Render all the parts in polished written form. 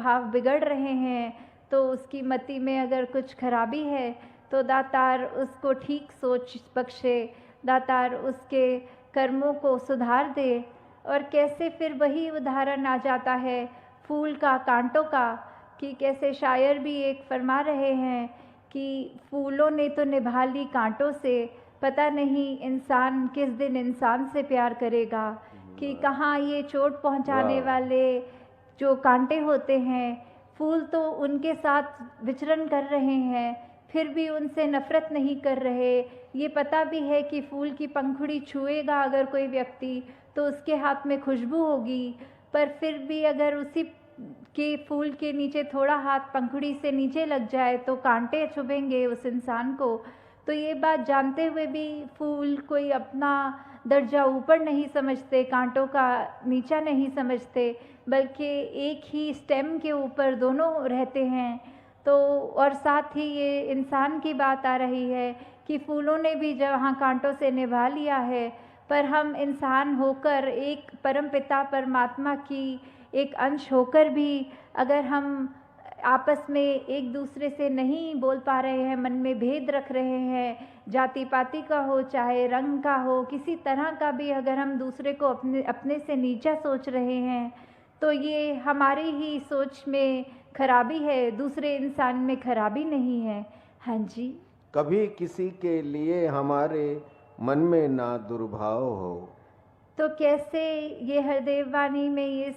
भाव बिगड़ रहे हैं, तो उसकी मति में अगर कुछ खराबी है तो दातार उसको ठीक सोच बख्शे, दातार उसके कर्मों को सुधार दे। और कैसे फिर वही उदाहरण आ जाता है फूल का कांटों का, कि कैसे शायर भी एक फरमा रहे हैं कि फूलों ने तो निभा ली कांटों से, पता नहीं इंसान किस दिन इंसान से प्यार करेगा। कि कहाँ ये चोट पहुंचाने वाले जो कांटे होते हैं, फूल तो उनके साथ विचरण कर रहे हैं, फिर भी उनसे नफ़रत नहीं कर रहे। ये पता भी है कि फूल की पंखुड़ी छुएगा अगर कोई व्यक्ति तो उसके हाथ में खुशबू होगी, पर फिर भी अगर उसी के फूल के नीचे थोड़ा हाथ पंखुड़ी से नीचे लग जाए तो कांटे चुभेंगे उस इंसान को। तो ये बात जानते हुए भी फूल कोई अपना दर्जा ऊपर नहीं समझते, कांटों का नीचा नहीं समझते, बल्कि एक ही स्टेम के ऊपर दोनों रहते हैं। तो और साथ ही ये इंसान की बात आ रही है कि फूलों ने भी जहाँ कांटों से निभा लिया है, पर हम इंसान होकर एक परमपिता परमात्मा की एक अंश होकर भी अगर हम आपस में एक दूसरे से नहीं बोल पा रहे हैं, मन में भेद रख रहे हैं, जाति पाति का हो चाहे रंग का हो, किसी तरह का भी अगर हम दूसरे को अपने से नीचा सोच रहे हैं, तो ये हमारी ही सोच में खराबी है, दूसरे इंसान में खराबी नहीं है। हाँ जी। कभी किसी के लिए हमारे मन में ना दुर्भाव हो। तो कैसे ये हरदेव वाणी में इस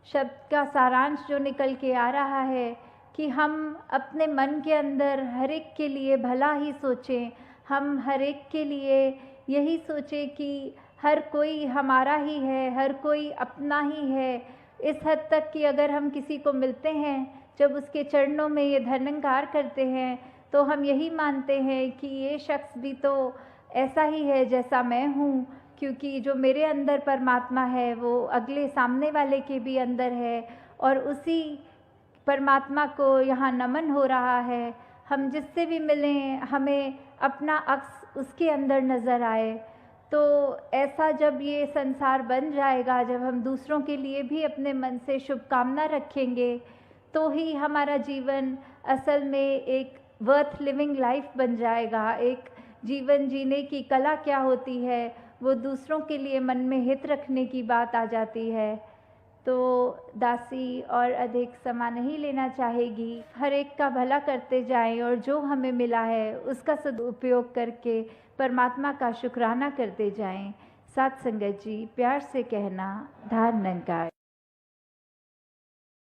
शब्द का सारांश जो निकल के आ रहा है कि हम अपने मन के अंदर हर एक के लिए भला ही सोचें, हम हर एक के लिए यही सोचें कि हर कोई हमारा ही है, हर कोई अपना ही है। इस हद तक कि अगर हम किसी को मिलते हैं, जब उसके चरणों में ये धर्मंकार करते हैं, तो हम यही मानते हैं कि ये शख्स भी तो ऐसा ही है जैसा मैं हूँ, क्योंकि जो मेरे अंदर परमात्मा है वो अगले सामने वाले के भी अंदर है, और उसी परमात्मा को यहाँ नमन हो रहा है। हम जिससे भी मिलें हमें अपना अक्स उसके अंदर नज़र आए। तो ऐसा जब ये संसार बन जाएगा, जब हम दूसरों के लिए भी अपने मन से शुभकामना रखेंगे, तो ही हमारा जीवन असल में एक वर्थ लिविंग लाइफ बन जाएगा। एक जीवन जीने की कला क्या होती है, वो दूसरों के लिए मन में हित रखने की बात आ जाती है। तो दासी और अधिक समय नहीं लेना चाहेगी, हर एक का भला करते जाएं और जो हमें मिला है उसका सदुपयोग करके परमात्मा का शुक्राना करते जाएं। साथ संगत जी, प्यार से कहना, धार निरंकार।